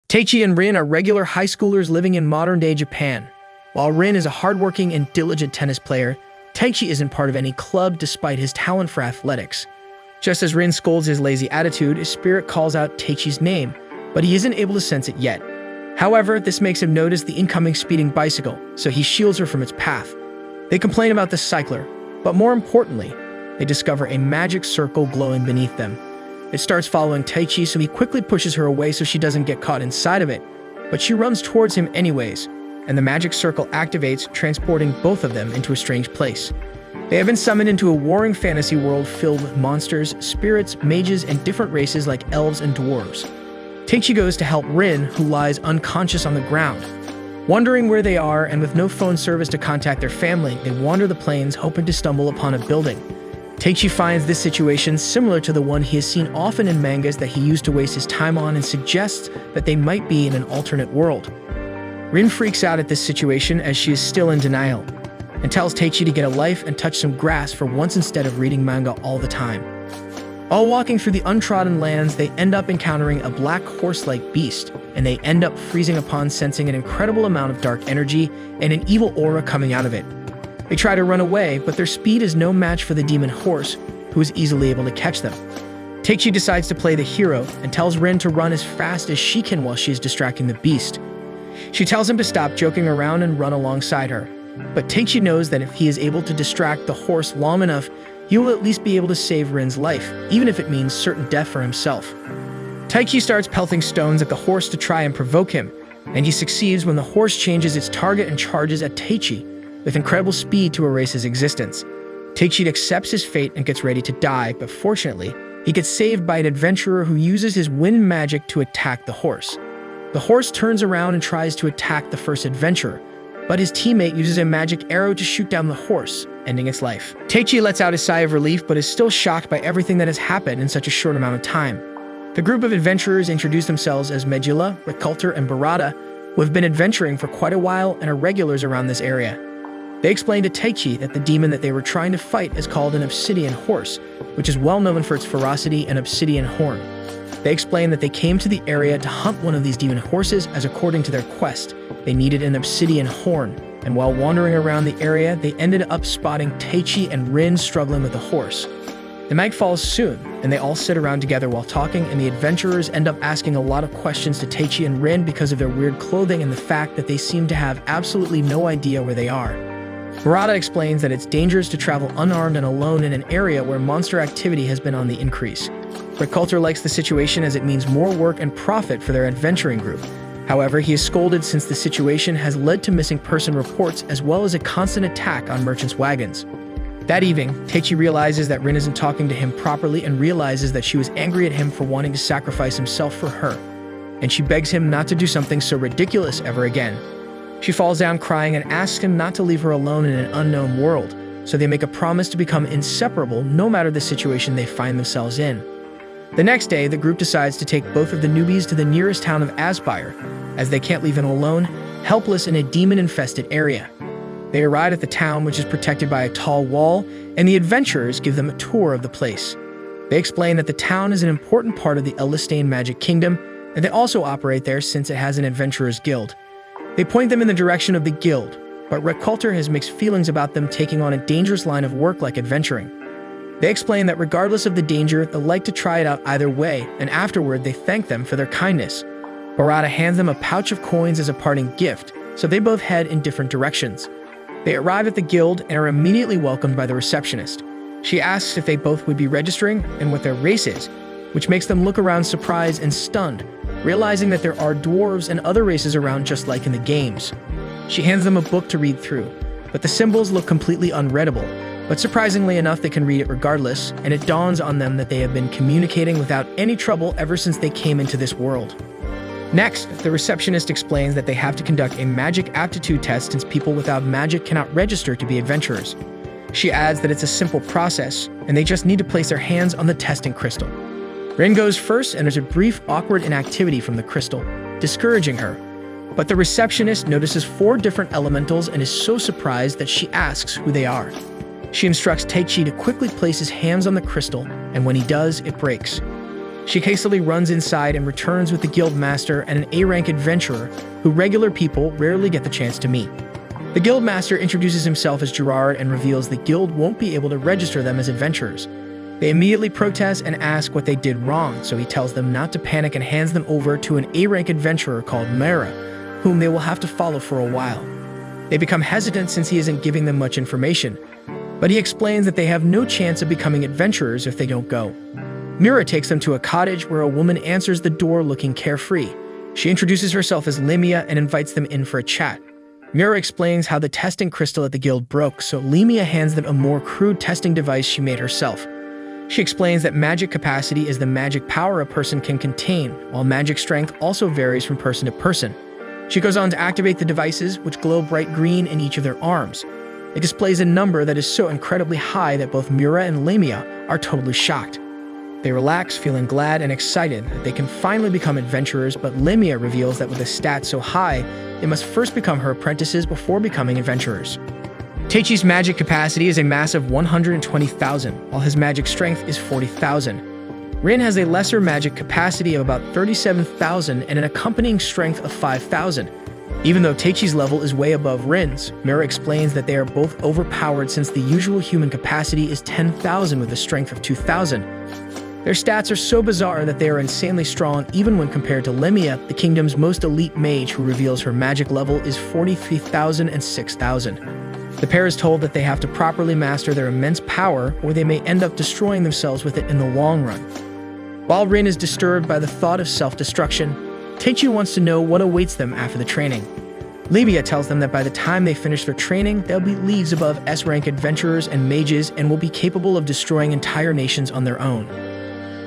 Taichi and Rin are regular high schoolers living in modern-day Japan. While Rin is a hardworking and diligent tennis player, Taichi isn't part of any club despite his talent for athletics. Just as Rin scolds his lazy attitude, his spirit calls out Taichi's name, but he isn't able to sense it yet. However, this makes him notice the incoming speeding bicycle, so he shields her from its path. They complain about the cycler, but more importantly, they discover a magic circle glowing beneath them. It starts following Taichi, so he quickly pushes her away so she doesn't get caught inside of it, but she runs towards him anyways, and the magic circle activates, transporting both of them into a strange place. They have been summoned into a warring fantasy world filled with monsters, spirits, mages, and different races like elves and dwarves. Taichi goes to help Rin, who lies unconscious on the ground. Wondering where they are and with no phone service to contact their family, they wander the plains hoping to stumble upon a building. Taichi finds this situation similar to the one he has seen often in mangas that he used to waste his time on and suggests that they might be in an alternate world. Rin freaks out at this situation as she is still in denial, and tells Taichi to get a life and touch some grass for once instead of reading manga all the time. While walking through the untrodden lands, they end up encountering a black horse-like beast, and they end up freezing upon sensing an incredible amount of dark energy and an evil aura coming out of it. They try to run away, but their speed is no match for the demon horse, who is easily able to catch them. Taichi decides to play the hero and tells Rin to run as fast as she can while she is distracting the beast. She tells him to stop joking around and run alongside her, but Taichi knows that if he is able to distract the horse long enough, he will at least be able to save Rin's life, even if it means certain death for himself. Taichi starts pelting stones at the horse to try and provoke him, and he succeeds when the horse changes its target and charges at Taichi with incredible speed to erase his existence. Taichi accepts his fate and gets ready to die, but fortunately, he gets saved by an adventurer who uses his wind magic to attack the horse. The horse turns around and tries to attack the first adventurer, but his teammate uses a magic arrow to shoot down the horse, ending its life. Taichi lets out a sigh of relief, but is still shocked by everything that has happened in such a short amount of time. The group of adventurers introduce themselves as Megilla, Riculter, and Barada, who have been adventuring for quite a while and are regulars around this area. They explain to Taichi that the demon that they were trying to fight is called an obsidian horse, which is well known for its ferocity and obsidian horn. They explain that they came to the area to hunt one of these demon horses as according to their quest, they needed an obsidian horn, and while wandering around the area, they ended up spotting Taichi and Rin struggling with the horse. The night falls soon, and they all sit around together while talking, and the adventurers end up asking a lot of questions to Taichi and Rin because of their weird clothing and the fact that they seem to have absolutely no idea where they are. Barada explains that it's dangerous to travel unarmed and alone in an area where monster activity has been on the increase. Riculter likes the situation as it means more work and profit for their adventuring group. However, he is scolded since the situation has led to missing person reports as well as a constant attack on merchants' wagons. That evening, Taichi realizes that Rin isn't talking to him properly and realizes that she was angry at him for wanting to sacrifice himself for her, and she begs him not to do something so ridiculous ever again. She falls down crying and asks him not to leave her alone in an unknown world, so they make a promise to become inseparable no matter the situation they find themselves in. The next day, the group decides to take both of the newbies to the nearest town of Aspire, as they can't leave him alone, helpless in a demon-infested area. They arrive at the town, which is protected by a tall wall, and the adventurers give them a tour of the place. They explain that the town is an important part of the Elistane Magic Kingdom, and they also operate there since it has an adventurers guild. They point them in the direction of the guild, but Riculter has mixed feelings about them taking on a dangerous line of work like adventuring. They explain that regardless of the danger, they like to try it out either way, and afterward they thank them for their kindness. Barada hands them a pouch of coins as a parting gift, so they both head in different directions. They arrive at the guild and are immediately welcomed by the receptionist. She asks if they both would be registering and what their race is, which makes them look around surprised and stunned, realizing that there are dwarves and other races around just like in the games. She hands them a book to read through, but the symbols look completely unreadable, but surprisingly enough they can read it regardless, and it dawns on them that they have been communicating without any trouble ever since they came into this world. Next, the receptionist explains that they have to conduct a magic aptitude test since people without magic cannot register to be adventurers. She adds that it's a simple process, and they just need to place their hands on the testing crystal. Rin goes first, and there's a brief, awkward inactivity from the crystal, discouraging her. But the receptionist notices 4 different elementals and is so surprised that she asks who they are. She instructs Taichi to quickly place his hands on the crystal, and when he does, it breaks. She hastily runs inside and returns with the guild master and an A-rank adventurer who regular people rarely get the chance to meet. The guild master introduces himself as Gerard and reveals the guild won't be able to register them as adventurers. They immediately protest and ask what they did wrong, so he tells them not to panic and hands them over to an A-rank adventurer called Mara, whom they will have to follow for a while. They become hesitant since he isn't giving them much information, but he explains that they have no chance of becoming adventurers if they don't go. Mira takes them to a cottage where a woman answers the door looking carefree. She introduces herself as Limia and invites them in for a chat. Mira explains how the testing crystal at the guild broke, so Limia hands them a more crude testing device she made herself. She explains that magic capacity is the magic power a person can contain, while magic strength also varies from person to person. She goes on to activate the devices, which glow bright green in each of their arms. It displays a number that is so incredibly high that both Mira and Lamia are totally shocked. They relax, feeling glad and excited that they can finally become adventurers, but Lamia reveals that with a stat so high, they must first become her apprentices before becoming adventurers. Taichi's magic capacity is a massive 120,000, while his magic strength is 40,000. Rin has a lesser magic capacity of about 37,000 and an accompanying strength of 5,000. Even though Taichi's level is way above Rin's, Mira explains that they are both overpowered since the usual human capacity is 10,000 with a strength of 2,000. Their stats are so bizarre that they are insanely strong even when compared to Lemia, the kingdom's most elite mage, who reveals her magic level is 43,000 and 6,000. The pair is told that they have to properly master their immense power or they may end up destroying themselves with it in the long run. While Rin is disturbed by the thought of self-destruction, Taichi wants to know what awaits them after the training. Libya tells them that by the time they finish their training, they'll be leagues above S-rank adventurers and mages and will be capable of destroying entire nations on their own.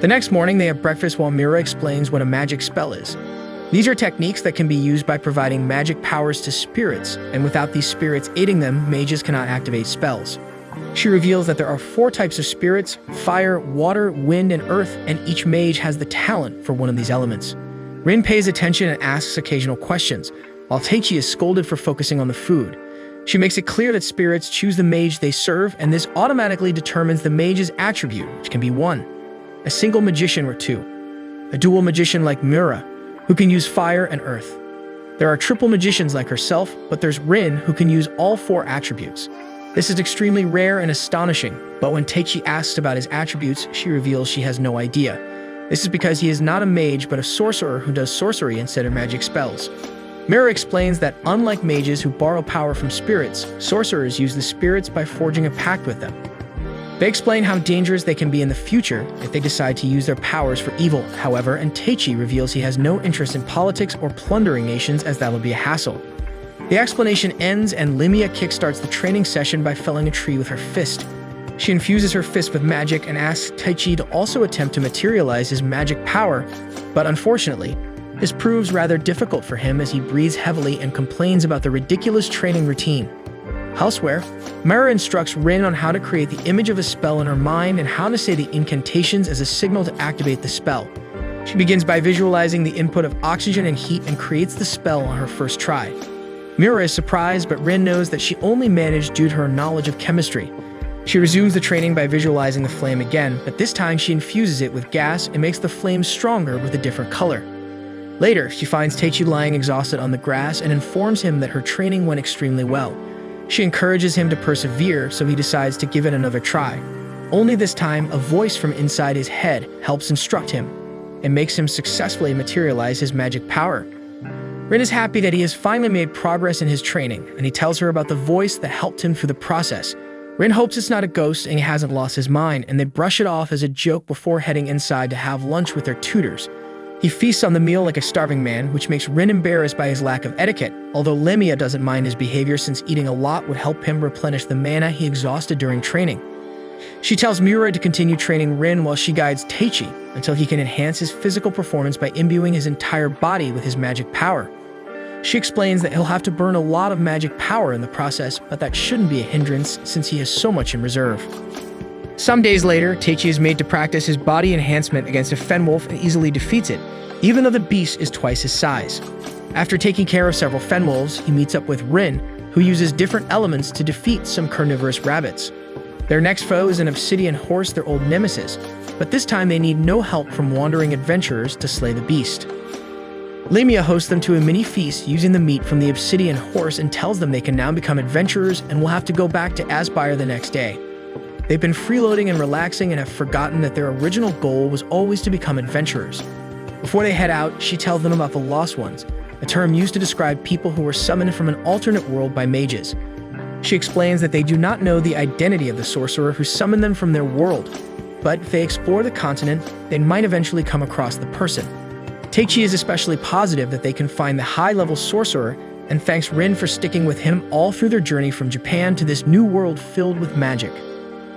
The next morning, they have breakfast while Mira explains what a magic spell is. These are techniques that can be used by providing magic powers to spirits, and without these spirits aiding them, mages cannot activate spells. She reveals that there are 4 types of spirits: fire, water, wind, and earth, and each mage has the talent for one of these elements. Rin pays attention and asks occasional questions, while Taichi is scolded for focusing on the food. She makes it clear that spirits choose the mage they serve, and this automatically determines the mage's attribute, which can be 1, a single magician, or 2, a dual magician like Mura, who can use fire and earth. There are triple magicians like herself, but there's Rin, who can use all 4 attributes. This is extremely rare and astonishing, but when Taichi asks about his attributes, she reveals she has no idea. This is because he is not a mage, but a sorcerer who does sorcery instead of magic spells. Mira explains that unlike mages who borrow power from spirits, sorcerers use the spirits by forging a pact with them. They explain how dangerous they can be in the future if they decide to use their powers for evil, however, and Taichi reveals he has no interest in politics or plundering nations, as that would be a hassle. The explanation ends and Limia kickstarts the training session by felling a tree with her fist. She infuses her fist with magic and asks Taichi to also attempt to materialize his magic power, but unfortunately, this proves rather difficult for him as he breathes heavily and complains about the ridiculous training routine. Elsewhere, Mara instructs Rin on how to create the image of a spell in her mind and how to say the incantations as a signal to activate the spell. She begins by visualizing the input of oxygen and heat and creates the spell on her first try. Mira is surprised, but Rin knows that she only managed due to her knowledge of chemistry. She resumes the training by visualizing the flame again, but this time she infuses it with gas and makes the flame stronger with a different color. Later, she finds Taichi lying exhausted on the grass and informs him that her training went extremely well. She encourages him to persevere, so he decides to give it another try. Only this time, a voice from inside his head helps instruct him and makes him successfully materialize his magic power. Rin is happy that he has finally made progress in his training, and he tells her about the voice that helped him through the process. Rin hopes it's not a ghost and he hasn't lost his mind, and they brush it off as a joke before heading inside to have lunch with their tutors. He feasts on the meal like a starving man, which makes Rin embarrassed by his lack of etiquette, although Lemia doesn't mind his behavior since eating a lot would help him replenish the mana he exhausted during training. She tells Mura to continue training Rin while she guides Taichi until he can enhance his physical performance by imbuing his entire body with his magic power. She explains that he'll have to burn a lot of magic power in the process, but that shouldn't be a hindrance since he has so much in reserve. Some days later, Taichi is made to practice his body enhancement against a fenwolf and easily defeats it, even though the beast is twice his size. After taking care of several fenwolves, he meets up with Rin, who uses different elements to defeat some carnivorous rabbits. Their next foe is an obsidian horse, their old nemesis. but this time they need no help from wandering adventurers to slay the beast. Lamia hosts them to a mini feast using the meat from the obsidian horse and tells them they can now become adventurers and will have to go back to Aspire the next day. They've been freeloading and relaxing and have forgotten that their original goal was always to become adventurers. Before they head out, she tells them about the Lost Ones, a term used to describe people who were summoned from an alternate world by mages. She explains that they do not know the identity of the sorcerer who summoned them from their world, but if they explore the continent, they might eventually come across the person. Taichi is especially positive that they can find the high-level sorcerer and thanks Rin for sticking with him all through their journey from Japan to this new world filled with magic.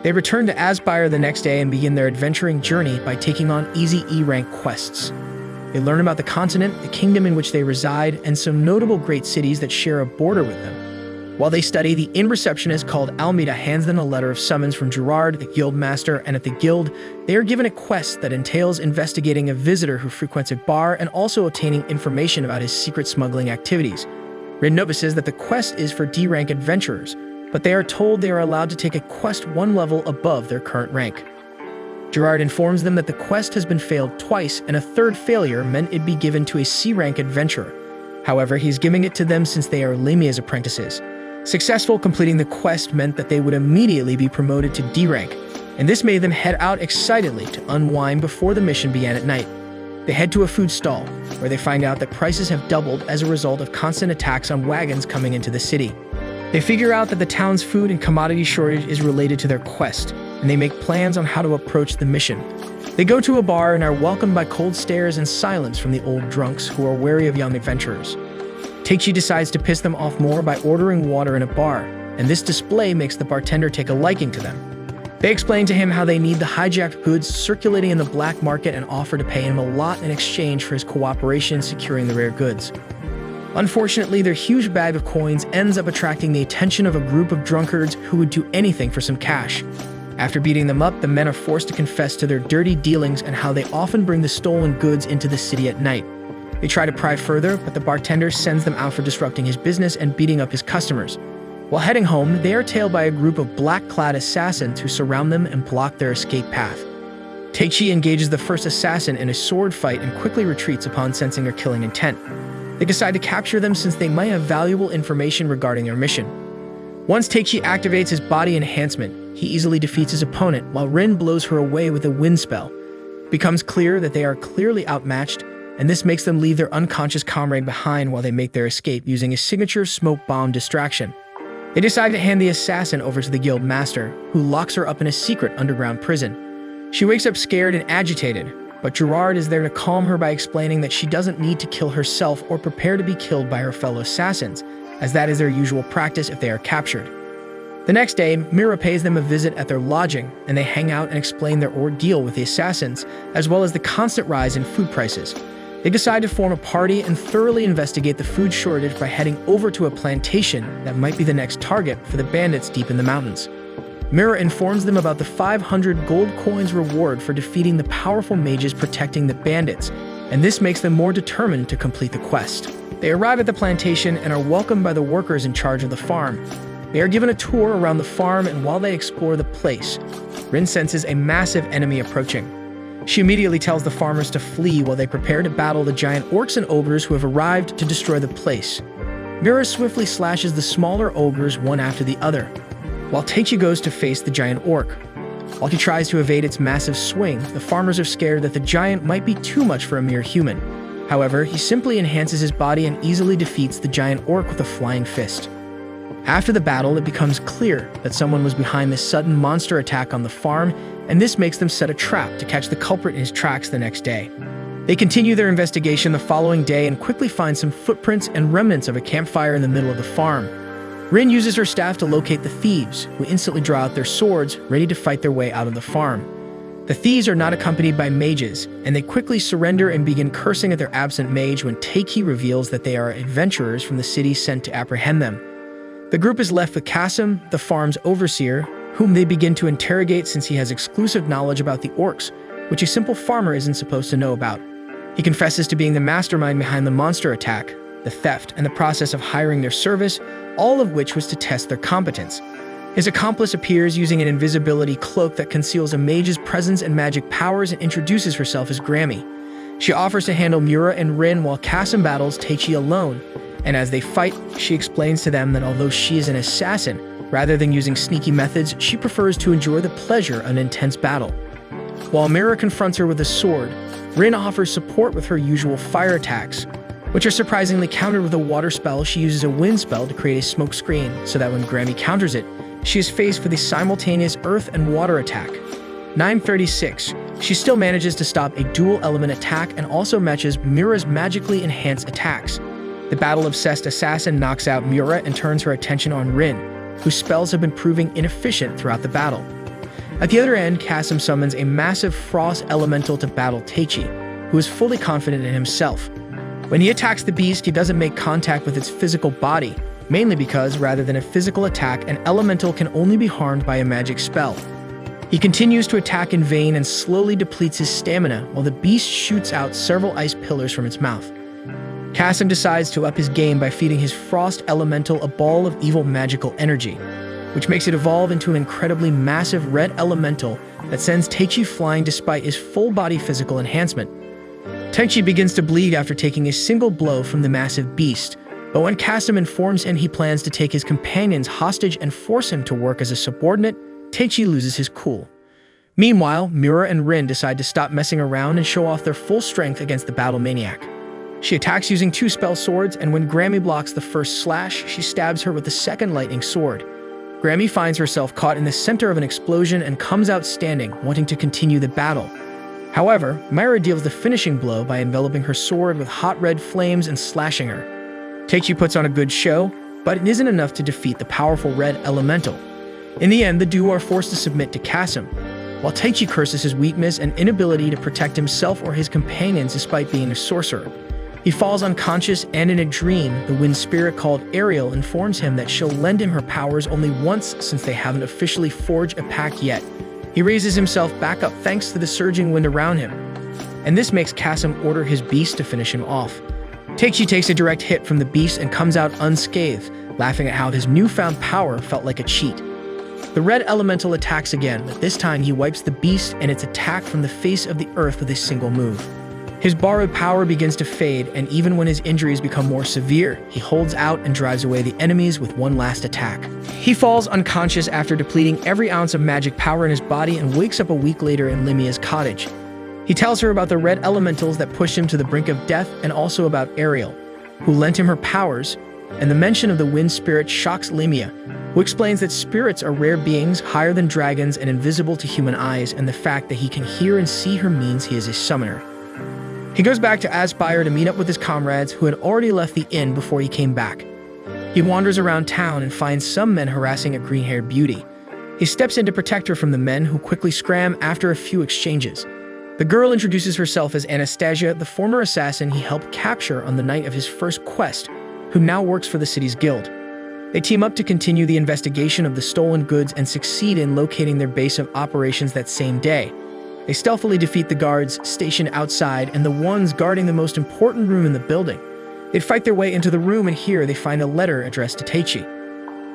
They return to Aspire the next day and begin their adventuring journey by taking on easy E-rank quests. They learn about the continent, the kingdom in which they reside, and some notable great cities that share a border with them. While they study, the inn receptionist called Almeida hands them a letter of summons from Gerard, the guild master, and at the guild, they are given a quest that entails investigating a visitor who frequents a bar and also obtaining information about his secret smuggling activities. Rin notices that the quest is for D-rank adventurers, but they are told they are allowed to take a quest one level above their current rank. Gerard informs them that the quest has been failed twice, and a third failure meant it be given to a C-rank adventurer. However, he's giving it to them since they are Lamia's apprentices. Successful completing the quest meant that they would immediately be promoted to D-rank, and this made them head out excitedly to unwind before the mission began at night. They head to a food stall, where they find out that prices have doubled as a result of constant attacks on wagons coming into the city. They figure out that the town's food and commodity shortage is related to their quest, and they make plans on how to approach the mission. They go to a bar and are welcomed by cold stares and silence from the old drunks who are wary of young adventurers. Taichi decides to piss them off more by ordering water in a bar, and this display makes the bartender take a liking to them. They explain to him how they need the hijacked goods circulating in the black market and offer to pay him a lot in exchange for his cooperation in securing the rare goods. Unfortunately, their huge bag of coins ends up attracting the attention of a group of drunkards who would do anything for some cash. After beating them up, the men are forced to confess to their dirty dealings and how they often bring the stolen goods into the city at night. They try to pry further, but the bartender sends them out for disrupting his business and beating up his customers. While heading home, they are tailed by a group of black-clad assassins who surround them and block their escape path. Taichi engages the first assassin in a sword fight and quickly retreats upon sensing their killing intent. They decide to capture them since they might have valuable information regarding their mission. Once Taichi activates his body enhancement, he easily defeats his opponent while Rin blows her away with a wind spell. It becomes clear that they are clearly outmatched, and this makes them leave their unconscious comrade behind while they make their escape using a signature smoke bomb distraction. They decide to hand the assassin over to the guild master, who locks her up in a secret underground prison. She wakes up scared and agitated, but Gerard is there to calm her by explaining that she doesn't need to kill herself or prepare to be killed by her fellow assassins, as that is their usual practice if they are captured. The next day, Mira pays them a visit at their lodging, and they hang out and explain their ordeal with the assassins, as well as the constant rise in food prices. They decide to form a party and thoroughly investigate the food shortage by heading over to a plantation that might be the next target for the bandits deep in the mountains. Mira informs them about the 500 gold coins reward for defeating the powerful mages protecting the bandits, and this makes them more determined to complete the quest. They arrive at the plantation and are welcomed by the workers in charge of the farm. They are given a tour around the farm, and while they explore the place, Rin senses a massive enemy approaching. She immediately tells the farmers to flee while they prepare to battle the giant orcs and ogres who have arrived to destroy the place. Mira swiftly slashes the smaller ogres one after the other, while Taichi goes to face the giant orc. While he tries to evade its massive swing, the farmers are scared that the giant might be too much for a mere human. However, he simply enhances his body and easily defeats the giant orc with a flying fist. After the battle, it becomes clear that someone was behind this sudden monster attack on the farm, and this makes them set a trap to catch the culprit in his tracks the next day. They continue their investigation the following day and quickly find some footprints and remnants of a campfire in the middle of the farm. Rin uses her staff to locate the thieves, who instantly draw out their swords, ready to fight their way out of the farm. The thieves are not accompanied by mages, and they quickly surrender and begin cursing at their absent mage when Taichi reveals that they are adventurers from the city sent to apprehend them. The group is left with Kasim, the farm's overseer, whom they begin to interrogate since he has exclusive knowledge about the orcs, which a simple farmer isn't supposed to know about. He confesses to being the mastermind behind the monster attack, the theft, and the process of hiring their service, all of which was to test their competence. His accomplice appears using an invisibility cloak that conceals a mage's presence and magic powers and introduces herself as Grammy. She offers to handle Miura and Rin while Kasim battles Taichi alone, and as they fight, she explains to them that although she is an assassin, rather than using sneaky methods, she prefers to enjoy the pleasure of an intense battle. While Miura confronts her with a sword, Rin offers support with her usual fire attacks, which are surprisingly countered with a water spell. She uses a wind spell to create a smoke screen, so that when Grammy counters it, she is faced with a simultaneous earth and water attack. 936. She still manages to stop a dual-element attack and also matches Miura's magically enhanced attacks. The battle-obsessed assassin knocks out Miura and turns her attention on Rin, whose spells have been proving inefficient throughout the battle. At the other end, Kasim summons a massive frost elemental to battle Taichi, who is fully confident in himself. When he attacks the beast, he doesn't make contact with its physical body, mainly because, rather than a physical attack, an elemental can only be harmed by a magic spell. He continues to attack in vain and slowly depletes his stamina while the beast shoots out several ice pillars from its mouth. Kasim decides to up his game by feeding his frost elemental a ball of evil magical energy, which makes it evolve into an incredibly massive red elemental that sends Taichi flying despite his full-body physical enhancement. Taichi begins to bleed after taking a single blow from the massive beast, but when Kasim informs him he plans to take his companions hostage and force him to work as a subordinate, Taichi loses his cool. Meanwhile, Miura and Rin decide to stop messing around and show off their full strength against the battle maniac. She attacks using 2 spell swords, and when Grammy blocks the first slash, she stabs her with the second lightning sword. Grammy finds herself caught in the center of an explosion and comes out standing, wanting to continue the battle. However, Miura deals the finishing blow by enveloping her sword with hot red flames and slashing her. Taichi puts on a good show, but it isn't enough to defeat the powerful red elemental. In the end, the duo are forced to submit to Kasim, while Taichi curses his weakness and inability to protect himself or his companions despite being a sorcerer. He falls unconscious, and in a dream, the wind spirit called Ariel informs him that she'll lend him her powers only once since they haven't officially forged a pact yet. He raises himself back up thanks to the surging wind around him, and this makes Kasim order his beast to finish him off. Taichi takes a direct hit from the beast and comes out unscathed, laughing at how his newfound power felt like a cheat. The red elemental attacks again, but this time he wipes the beast and its attack from the face of the earth with a single move. His borrowed power begins to fade, and even when his injuries become more severe, he holds out and drives away the enemies with one last attack. He falls unconscious after depleting every ounce of magic power in his body and wakes up a week later in Limia's cottage. He tells her about the red elementals that pushed him to the brink of death and also about Ariel, who lent him her powers, and the mention of the wind spirit shocks Limia, who explains that spirits are rare beings higher than dragons and invisible to human eyes, and the fact that he can hear and see her means he is a summoner. He goes back to Aspire to meet up with his comrades who had already left the inn before he came back. He wanders around town and finds some men harassing a green-haired beauty. He steps in to protect her from the men, who quickly scram after a few exchanges. The girl introduces herself as Anastasia, the former assassin he helped capture on the night of his first quest, who now works for the city's guild. They team up to continue the investigation of the stolen goods and succeed in locating their base of operations that same day. They stealthily defeat the guards stationed outside and the ones guarding the most important room in the building. They fight their way into the room, and here they find a letter addressed to Taichi.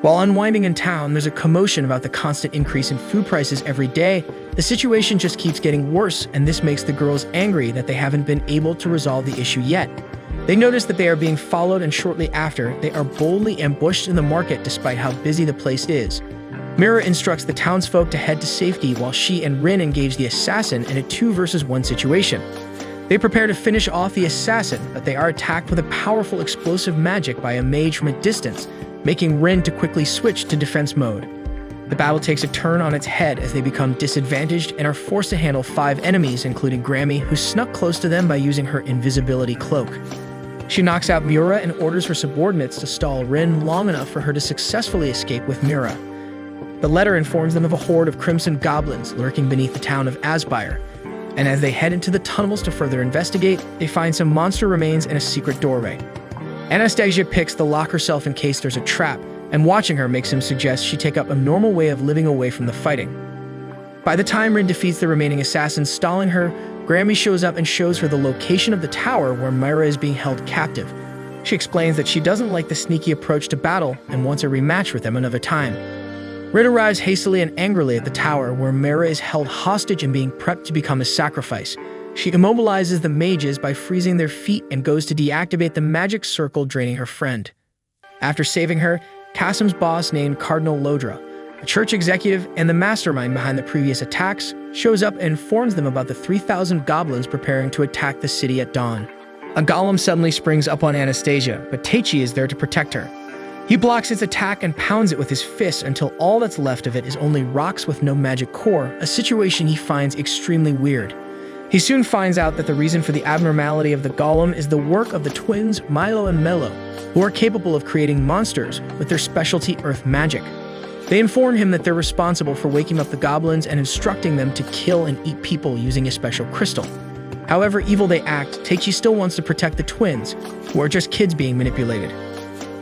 While unwinding in town, there's a commotion about the constant increase in food prices every day. The situation just keeps getting worse, and this makes the girls angry that they haven't been able to resolve the issue yet. They notice that they are being followed, and shortly after, they are boldly ambushed in the market despite how busy the place is. Miura instructs the townsfolk to head to safety while she and Rin engage the assassin in a 2-versus-1 situation. They prepare to finish off the assassin, but they are attacked with a powerful explosive magic by a mage from a distance, making Rin to quickly switch to defense mode. The battle takes a turn on its head as they become disadvantaged and are forced to handle 5 enemies, including Grammy, who snuck close to them by using her invisibility cloak. She knocks out Miura and orders her subordinates to stall Rin long enough for her to successfully escape with Miura. The letter informs them of a horde of crimson goblins lurking beneath the town of Aspire, and as they head into the tunnels to further investigate, they find some monster remains in a secret doorway. Anastasia picks the lock herself in case there's a trap, and watching her makes him suggest she take up a normal way of living away from the fighting. By the time Rin defeats the remaining assassins stalling her, Grammy shows up and shows her the location of the tower where Miura is being held captive. She explains that she doesn't like the sneaky approach to battle and wants a rematch with them another time. Rin arrives hastily and angrily at the tower, where Mera is held hostage and being prepped to become a sacrifice. She immobilizes the mages by freezing their feet and goes to deactivate the magic circle, draining her friend. After saving her, Kasim's boss, named Cardinal Lodra, a church executive and the mastermind behind the previous attacks, shows up and informs them about the 3,000 goblins preparing to attack the city at dawn. A golem suddenly springs up on Anastasia, but Taichi is there to protect her. He blocks its attack and pounds it with his fist until all that's left of it is only rocks with no magic core, a situation he finds extremely weird. He soon finds out that the reason for the abnormality of the golem is the work of the twins Milo and Melo, who are capable of creating monsters with their specialty earth magic. They inform him that they're responsible for waking up the goblins and instructing them to kill and eat people using a special crystal. However evil they act, Taichi still wants to protect the twins, who are just kids being manipulated.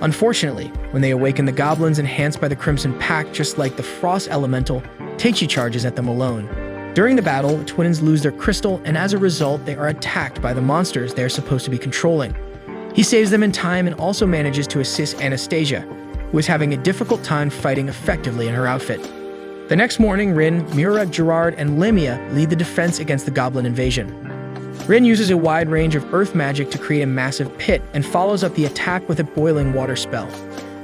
Unfortunately, when they awaken the goblins enhanced by the Crimson Pact, just like the Frost Elemental, Taichi charges at them alone. During the battle, the twins lose their crystal, and as a result, they are attacked by the monsters they are supposed to be controlling. He saves them in time and also manages to assist Anastasia, who is having a difficult time fighting effectively in her outfit. The next morning, Rin, Mira, Gerard, and Lemia lead the defense against the goblin invasion. Rin uses a wide range of earth magic to create a massive pit and follows up the attack with a boiling water spell.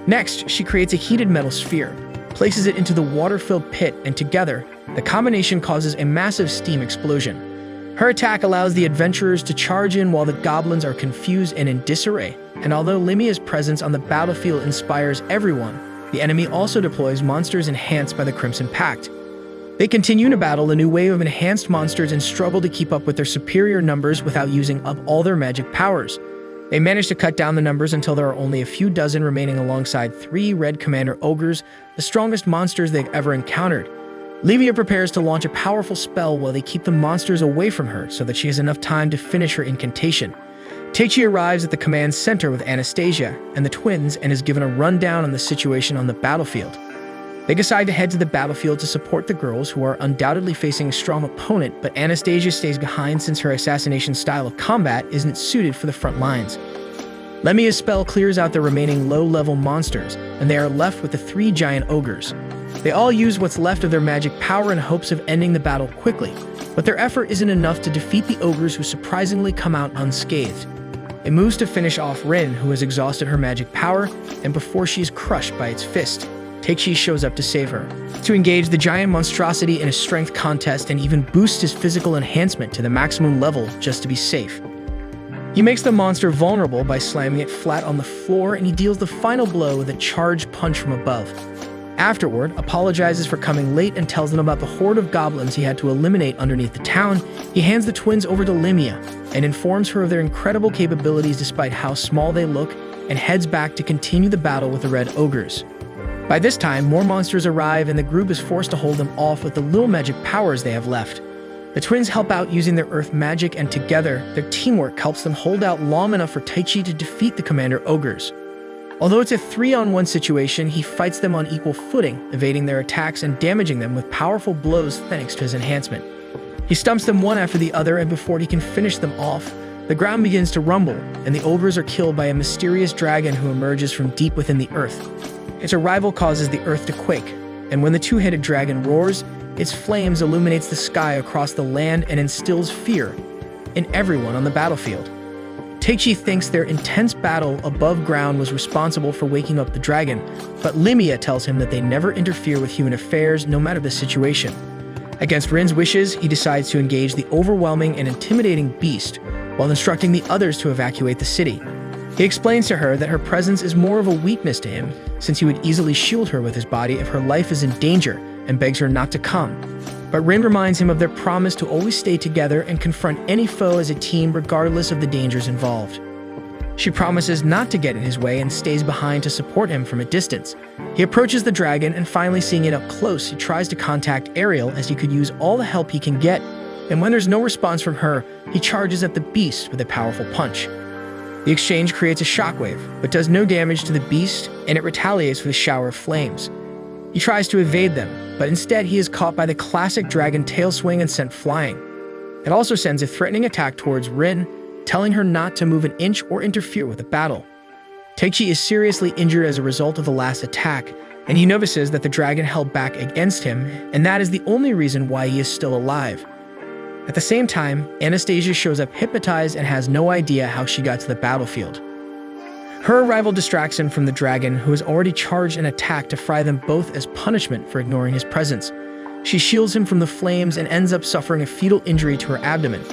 Next, she creates a heated metal sphere, places it into the water-filled pit, and together, the combination causes a massive steam explosion. Her attack allows the adventurers to charge in while the goblins are confused and in disarray, and although Lemia's presence on the battlefield inspires everyone, the enemy also deploys monsters enhanced by the Crimson Pact. They continue to battle a new wave of enhanced monsters and struggle to keep up with their superior numbers without using up all their magic powers. They manage to cut down the numbers until there are only a few dozen remaining alongside 3 Red Commander Ogres, the strongest monsters they've ever encountered. Levia prepares to launch a powerful spell while they keep the monsters away from her so that she has enough time to finish her incantation. Taichi arrives at the command center with Anastasia and the twins and is given a rundown on the situation on the battlefield. They decide to head to the battlefield to support the girls, who are undoubtedly facing a strong opponent, but Anastasia stays behind since her assassination style of combat isn't suited for the front lines. Lemia's spell clears out the remaining low-level monsters, and they are left with the 3 giant ogres. They all use what's left of their magic power in hopes of ending the battle quickly, but their effort isn't enough to defeat the ogres, who surprisingly come out unscathed. It moves to finish off Rin, who has exhausted her magic power, and before she is crushed by its fist, Taichi shows up to save her, to engage the giant monstrosity in a strength contest and even boost his physical enhancement to the maximum level just to be safe. He makes the monster vulnerable by slamming it flat on the floor, and he deals the final blow with a charged punch from above. Afterward, apologizes for coming late and tells them about the horde of goblins he had to eliminate underneath the town. He hands the twins over to Lemia and informs her of their incredible capabilities despite how small they look, and heads back to continue the battle with the Red Ogres. By this time, more monsters arrive and the group is forced to hold them off with the little magic powers they have left. The twins help out using their earth magic, and together, their teamwork helps them hold out long enough for Taichi to defeat the Commander Ogres. Although it's a 3-on-1 situation, he fights them on equal footing, evading their attacks and damaging them with powerful blows thanks to his enhancement. He stumps them one after the other, and before he can finish them off, the ground begins to rumble, and the ogres are killed by a mysterious dragon who emerges from deep within the earth. Its arrival causes the earth to quake, and when the 2-headed dragon roars, its flames illuminates the sky across the land and instills fear in everyone on the battlefield. Taichi thinks their intense battle above ground was responsible for waking up the dragon, but Lemia tells him that they never interfere with human affairs, no matter the situation. Against Rin's wishes, he decides to engage the overwhelming and intimidating beast, while instructing the others to evacuate the city. He explains to her that her presence is more of a weakness to him, since he would easily shield her with his body if her life is in danger, and begs her not to come. But Rin reminds him of their promise to always stay together and confront any foe as a team regardless of the dangers involved. She promises not to get in his way and stays behind to support him from a distance. He approaches the dragon, and finally seeing it up close, he tries to contact Ariel as he could use all the help he can get, and when there's no response from her, he charges at the beast with a powerful punch. The exchange creates a shockwave, but does no damage to the beast, and it retaliates with a shower of flames. He tries to evade them, but instead he is caught by the classic dragon tail swing and sent flying. It also sends a threatening attack towards Rin, telling her not to move an inch or interfere with the battle. Taichi is seriously injured as a result of the last attack, and he notices that the dragon held back against him, and that is the only reason why he is still alive. At the same time, Anastasia shows up hypnotized and has no idea how she got to the battlefield. Her arrival distracts him from the dragon, who has already charged an attack to fry them both as punishment for ignoring his presence. She shields him from the flames and ends up suffering a fatal injury to her abdomen.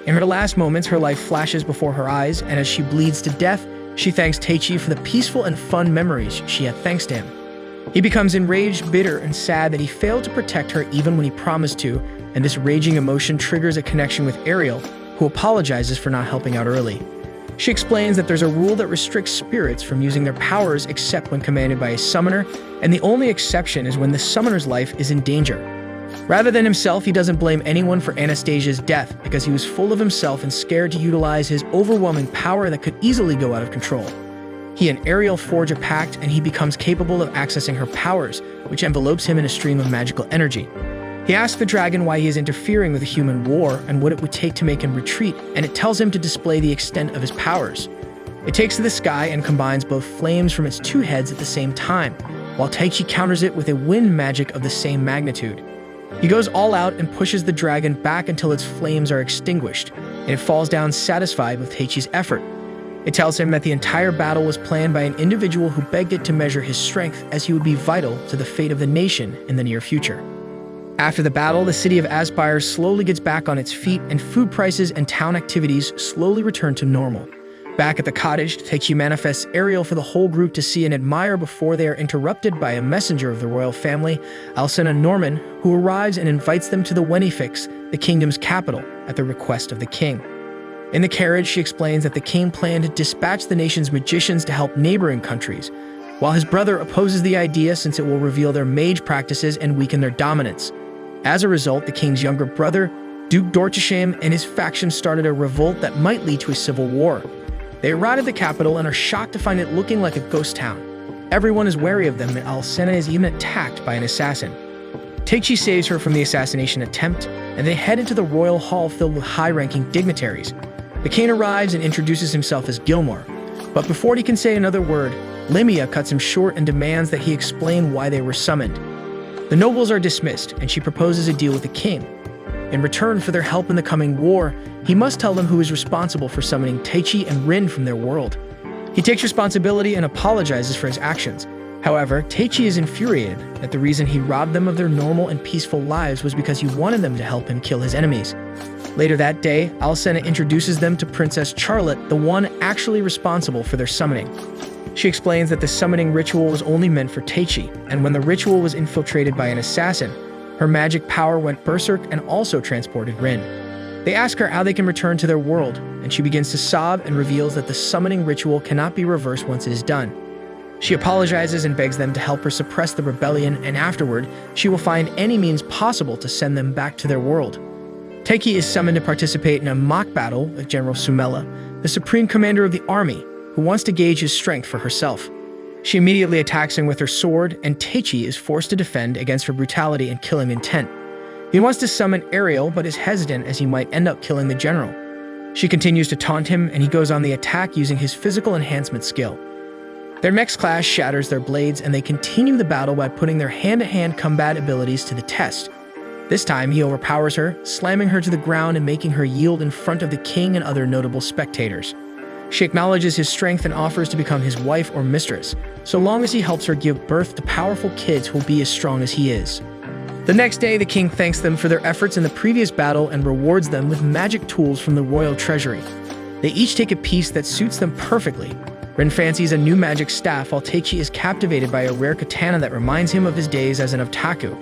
In her last moments, her life flashes before her eyes, and as she bleeds to death, she thanks Taichi for the peaceful and fun memories she had thanks to him. He becomes enraged, bitter, and sad that he failed to protect her even when he promised to, and this raging emotion triggers a connection with Ariel, who apologizes for not helping out early. She explains that there's a rule that restricts spirits from using their powers except when commanded by a summoner, and the only exception is when the summoner's life is in danger. Rather than himself, he doesn't blame anyone for Anastasia's death because he was full of himself and scared to utilize his overwhelming power that could easily go out of control. He and Ariel forge a pact, and he becomes capable of accessing her powers, which envelopes him in a stream of magical energy. He asks the dragon why he is interfering with a human war and what it would take to make him retreat, and it tells him to display the extent of his powers. It takes to the sky and combines both flames from its two heads at the same time, while Taichi counters it with a wind magic of the same magnitude. He goes all out and pushes the dragon back until its flames are extinguished, and it falls down satisfied with Taichi's effort. It tells him that the entire battle was planned by an individual who begged it to measure his strength, as he would be vital to the fate of the nation in the near future. After the battle, the city of Aspire slowly gets back on its feet, and food prices and town activities slowly return to normal. Back at the cottage, Taichi manifests Ariel for the whole group to see and admire before they are interrupted by a messenger of the royal family, Alcina Norman, who arrives and invites them to the Wenifix, the kingdom's capital, at the request of the king. In the carriage, she explains that the king planned to dispatch the nation's magicians to help neighboring countries, while his brother opposes the idea since it will reveal their mage practices and weaken their dominance. As a result, the king's younger brother, Duke Dorchesham, and his faction started a revolt that might lead to a civil war. They arrive at the capital and are shocked to find it looking like a ghost town. Everyone is wary of them, and Alcina is even attacked by an assassin. Taichi saves her from the assassination attempt, and they head into the royal hall filled with high-ranking dignitaries. The king arrives and introduces himself as Gilmore, but before he can say another word, Limia cuts him short and demands that he explain why they were summoned. The nobles are dismissed, and she proposes a deal with the king. In return for their help in the coming war, he must tell them who is responsible for summoning Taichi and Rin from their world. He takes responsibility and apologizes for his actions. However, Taichi is infuriated that the reason he robbed them of their normal and peaceful lives was because he wanted them to help him kill his enemies. Later that day, Alcina introduces them to Princess Charlotte, the one actually responsible for their summoning. She explains that the summoning ritual was only meant for Taichi, and when the ritual was infiltrated by an assassin, her magic power went berserk and also transported Rin. They ask her how they can return to their world, and she begins to sob and reveals that the summoning ritual cannot be reversed once it is done. She apologizes and begs them to help her suppress the rebellion, and afterward, she will find any means possible to send them back to their world. Taichi is summoned to participate in a mock battle with General Sumela, the supreme commander of the army, who wants to gauge his strength for herself. She immediately attacks him with her sword, and Taichi is forced to defend against her brutality and killing intent. He wants to summon Ariel, but is hesitant as he might end up killing the general. She continues to taunt him, and he goes on the attack using his physical enhancement skill. Their next clash shatters their blades, and they continue the battle by putting their hand-to-hand combat abilities to the test. This time, he overpowers her, slamming her to the ground and making her yield in front of the king and other notable spectators. She acknowledges his strength and offers to become his wife or mistress, so long as he helps her give birth to powerful kids who will be as strong as he is. The next day, the king thanks them for their efforts in the previous battle and rewards them with magic tools from the royal treasury. They each take a piece that suits them perfectly. Rin fancies a new magic staff, while Taichi is captivated by a rare katana that reminds him of his days as an otaku.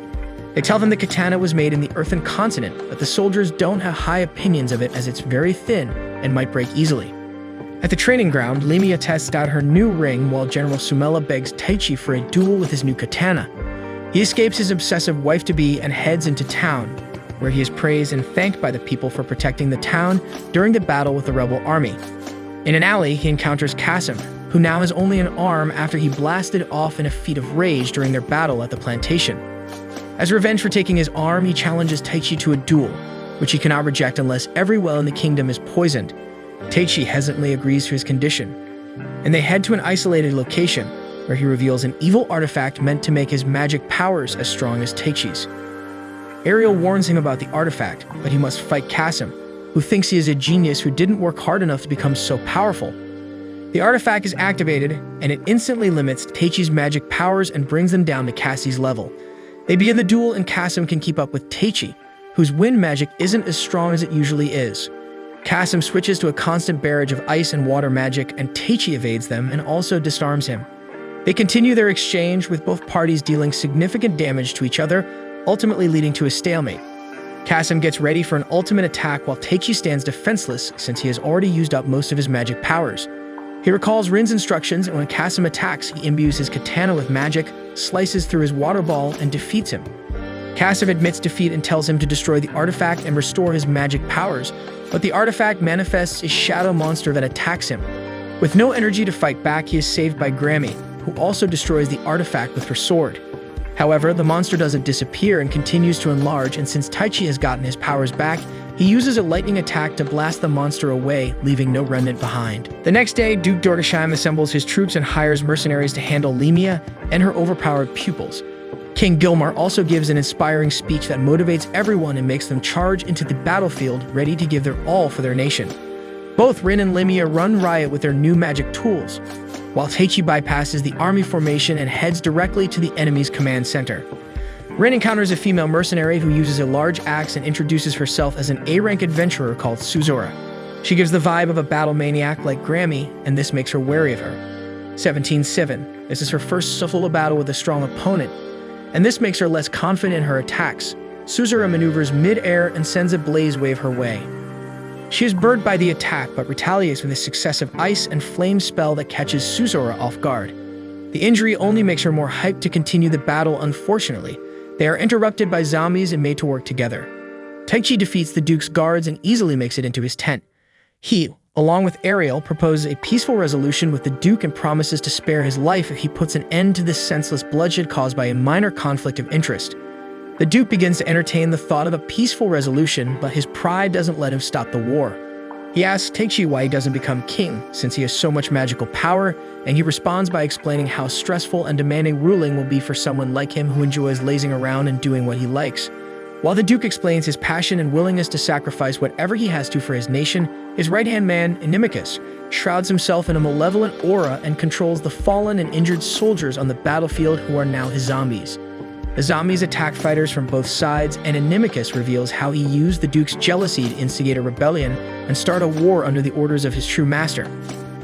They tell them the katana was made in the earthen continent, but the soldiers don't have high opinions of it as it's very thin and might break easily. At the training ground, Limia tests out her new ring while General Sumela begs Taichi for a duel with his new katana. He escapes his obsessive wife-to-be and heads into town, where he is praised and thanked by the people for protecting the town during the battle with the rebel army. In an alley, he encounters Kasim, who now has only an arm after he blasted off in a feat of rage during their battle at the plantation. As revenge for taking his arm, he challenges Taichi to a duel, which he cannot reject unless every well in the kingdom is poisoned. Taichi hesitantly agrees to his condition, and they head to an isolated location, where he reveals an evil artifact meant to make his magic powers as strong as Taichi's. Ariel warns him about the artifact, but he must fight Kasim, who thinks he is a genius who didn't work hard enough to become so powerful. The artifact is activated, and it instantly limits Taichi's magic powers and brings them down to Cassie's level. They begin the duel, and Kasim can keep up with Taichi, whose wind magic isn't as strong as it usually is. Kasim switches to a constant barrage of ice and water magic, and Taichi evades them and also disarms him. They continue their exchange, with both parties dealing significant damage to each other, ultimately leading to a stalemate. Kasim gets ready for an ultimate attack while Taichi stands defenseless since he has already used up most of his magic powers. He recalls Rin's instructions, and when Kasim attacks, he imbues his katana with magic, slices through his water ball, and defeats him. Kasim admits defeat and tells him to destroy the artifact and restore his magic powers, but the artifact manifests a shadow monster that attacks him. With no energy to fight back, he is saved by Grammy, who also destroys the artifact with her sword. However, the monster doesn't disappear and continues to enlarge, and since Taichi has gotten his powers back, he uses a lightning attack to blast the monster away, leaving no remnant behind. The next day, Duke Dortisheim assembles his troops and hires mercenaries to handle Lemia and her overpowered pupils. King Gilmar also gives an inspiring speech that motivates everyone and makes them charge into the battlefield, ready to give their all for their nation. Both Rin and Lemia run riot with their new magic tools, while Taichi bypasses the army formation and heads directly to the enemy's command center. Rin encounters a female mercenary who uses a large axe and introduces herself as an A-rank adventurer called Suzora. She gives the vibe of a battle maniac like Grammy, and this makes her wary of her. 17-7. This is her first solo battle with a strong opponent, and this makes her less confident in her attacks. Suzora maneuvers mid-air and sends a blaze wave her way. She is burned by the attack, but retaliates with a successive ice and flame spell that catches Suzora off guard. The injury only makes her more hyped to continue the battle. Unfortunately, they are interrupted by zombies and made to work together. Taichi defeats the Duke's guards and easily makes it into his tent. He, along with Ariel, proposes a peaceful resolution with the Duke and promises to spare his life if he puts an end to this senseless bloodshed caused by a minor conflict of interest. The Duke begins to entertain the thought of a peaceful resolution, but his pride doesn't let him stop the war. He asks Taichi why he doesn't become king, since he has so much magical power, and he responds by explaining how stressful and demanding ruling will be for someone like him who enjoys lazing around and doing what he likes. While the Duke explains his passion and willingness to sacrifice whatever he has to for his nation, his right-hand man, Inimicus, shrouds himself in a malevolent aura and controls the fallen and injured soldiers on the battlefield who are now his zombies. The zombies attack fighters from both sides, and Inimicus reveals how he used the Duke's jealousy to instigate a rebellion and start a war under the orders of his true master.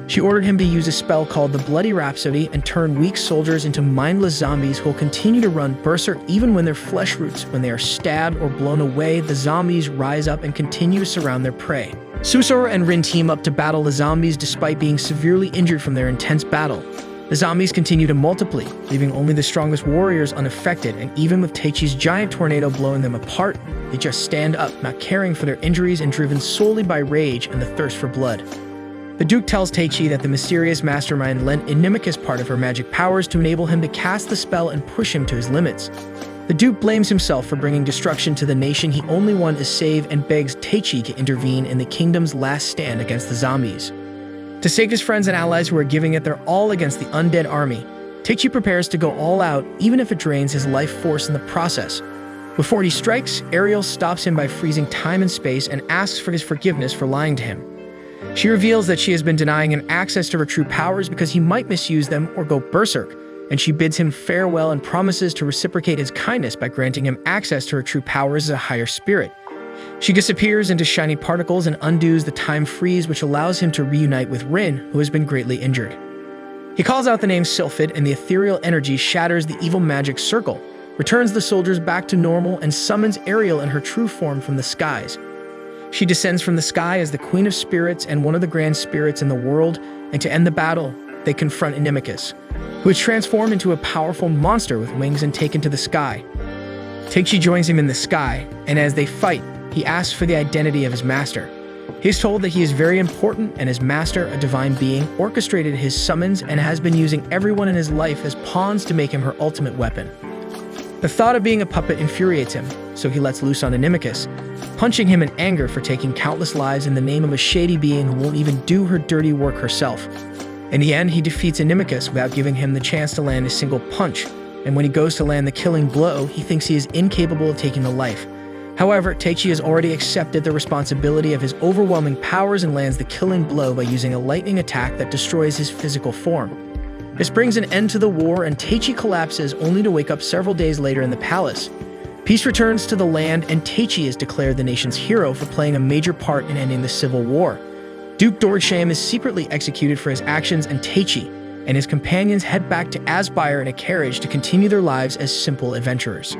She ordered him to use a spell called the Bloody Rhapsody and turn weak soldiers into mindless zombies who will continue to run berserk even when their flesh roots. When they are stabbed or blown away, the zombies rise up and continue to surround their prey. Suzora and Rin team up to battle the zombies despite being severely injured from their intense battle. The zombies continue to multiply, leaving only the strongest warriors unaffected, and even with Taichi's giant tornado blowing them apart, they just stand up, not caring for their injuries and driven solely by rage and the thirst for blood. The Duke tells Taichi that the mysterious mastermind lent Inimicus part of her magic powers to enable him to cast the spell and push him to his limits. The Duke blames himself for bringing destruction to the nation he only wanted to save and begs Taichi to intervene in the kingdom's last stand against the zombies. To save his friends and allies who are giving it their all against the undead army, Taichi prepares to go all out even if it drains his life force in the process. Before he strikes, Ariel stops him by freezing time and space and asks for his forgiveness for lying to him. She reveals that she has been denying him access to her true powers because he might misuse them or go berserk, and she bids him farewell and promises to reciprocate his kindness by granting him access to her true powers as a higher spirit. She disappears into shiny particles and undoes the time freeze, which allows him to reunite with Rin, who has been greatly injured. He calls out the name Sylphid, and the ethereal energy shatters the evil magic circle, returns the soldiers back to normal, and summons Ariel in her true form from the skies. She descends from the sky as the Queen of Spirits and one of the grand spirits in the world, and to end the battle, they confront Inimicus, who is transformed into a powerful monster with wings and taken to the sky. Taichi joins him in the sky, and as they fight, he asks for the identity of his master. He is told that he is very important, and his master, a divine being, orchestrated his summons and has been using everyone in his life as pawns to make him her ultimate weapon. The thought of being a puppet infuriates him, so he lets loose on Inimicus, punching him in anger for taking countless lives in the name of a shady being who won't even do her dirty work herself. In the end, he defeats Inimicus without giving him the chance to land a single punch, and when he goes to land the killing blow, he thinks he is incapable of taking the life. However, Taichi has already accepted the responsibility of his overwhelming powers and lands the killing blow by using a lightning attack that destroys his physical form. This brings an end to the war, and Taichi collapses only to wake up several days later in the palace. Peace returns to the land, and Taichi is declared the nation's hero for playing a major part in ending the civil war. Duke Dorsham is secretly executed for his actions, and Taichi and his companions head back to Asbyre in a carriage to continue their lives as simple adventurers.